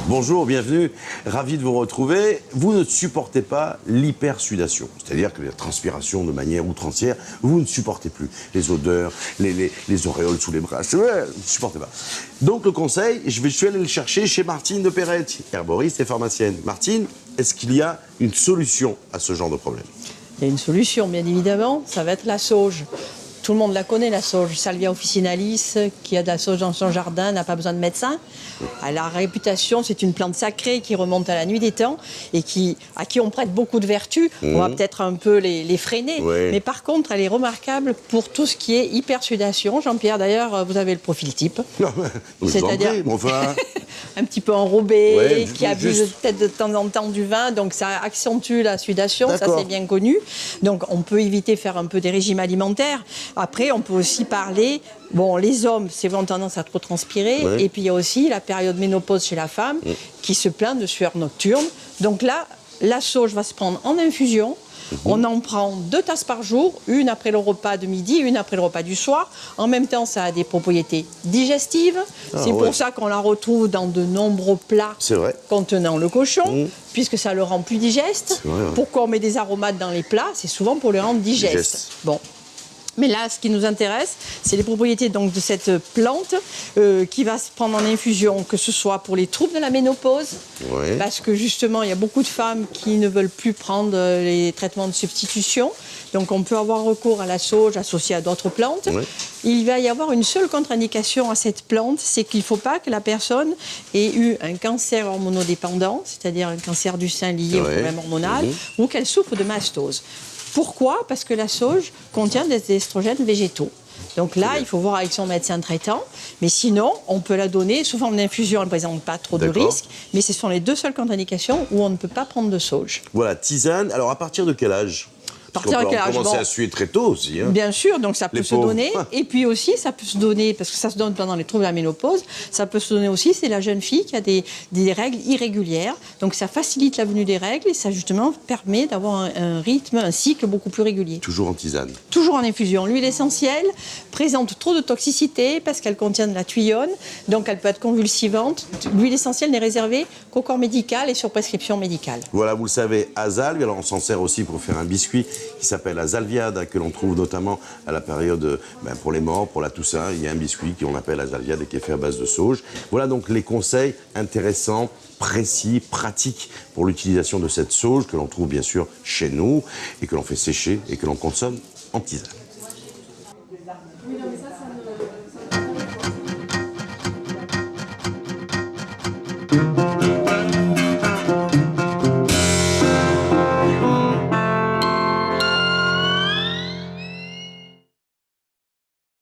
Bonjour, bienvenue, ravi de vous retrouver. Vous ne supportez pas l'hypersudation, c'est-à-dire que la transpiration de manière outrancière, vous ne supportez plus les odeurs, les auréoles sous les bras, vous ne supportez pas. Donc le conseil, je suis allé le chercher chez Martine de Perrette, herboriste et pharmacienne. Martine, est-ce qu'il y a une solution à ce genre de problème? Il y a une solution, bien évidemment, ça va être la sauge. Tout le monde la connaît, la sauge. Salvia officinalis, qui a de la sauge dans son jardin, n'a pas besoin de médecin. Elle a la réputation, c'est une plante sacrée qui remonte à la nuit des temps et à qui on prête beaucoup de vertus. On va peut-être un peu les freiner. Oui. Mais par contre, elle est remarquable pour tout ce qui est hypersudation. Jean-Pierre, d'ailleurs, vous avez le profil type. C'est-à-dire enfin... un petit peu enrobé, Ouais, qui abuse peut-être de temps en temps du vin, donc ça accentue la sudation, ça c'est bien connu. Donc on peut éviter de faire un peu des régimes alimentaires. Après, on peut aussi parler, bon, les hommes, c'est vraiment tendance à trop transpirer, et puis il y a aussi la période ménopause chez la femme, qui se plaint de sueur nocturne. Donc là, la sauge va se prendre en infusion. On en prend 2 tasses par jour, une après le repas de midi, une après le repas du soir. En même temps, ça a des propriétés digestives. C'est pour ça qu'on la retrouve dans de nombreux plats contenant le cochon, puisque ça le rend plus digeste. Pourquoi on met des aromates dans les plats? C'est souvent pour le rendre digeste. Bon. Mais là, ce qui nous intéresse, c'est les propriétés donc, de cette plante qui va se prendre en infusion, que ce soit pour les troubles de la ménopause, parce que justement, il y a beaucoup de femmes qui ne veulent plus prendre les traitements de substitution. Donc, on peut avoir recours à la sauge associée à d'autres plantes. Il va y avoir une seule contre-indication à cette plante, c'est qu'il ne faut pas que la personne ait eu un cancer hormonodépendant, c'est-à-dire un cancer du sein lié au problème hormonal, ou qu'elle souffre de mastose. Pourquoi? Parce que la sauge contient des estrogènes végétaux. Donc là, il faut voir avec son médecin traitant. Mais sinon, on peut la donner sous forme d'infusion. Elle ne présente pas trop de risques. Mais ce sont les 2 seules contre-indications où on ne peut pas prendre de sauge. Voilà, tisane. Alors, à partir de quel âge? On commence à suer très tôt aussi. Hein. Bien sûr, donc ça peut se donner. Et puis aussi, ça peut se donner, parce que ça se donne pendant les troubles de la ménopause, ça peut se donner aussi, c'est la jeune fille qui a des règles irrégulières. Donc ça facilite la venue des règles et ça justement permet d'avoir un rythme, un cycle beaucoup plus régulier. Toujours en tisane? Toujours en infusion. L'huile essentielle présente trop de toxicité parce qu'elle contient de la thuyone, donc elle peut être convulsivante. L'huile essentielle n'est réservée qu'au corps médical et sur prescription médicale. Voilà, vous le savez, azalgue. Alors on s'en sert aussi pour faire un biscuit qui s'appelle la Zalviade, que l'on trouve notamment à la période pour les morts, pour la Toussaint. Il y a un biscuit qu'on appelle la Zalviade et qui est fait à base de sauge. Voilà donc les conseils intéressants, précis, pratiques pour l'utilisation de cette sauge que l'on trouve bien sûr chez nous et que l'on fait sécher et que l'on consomme en tisane.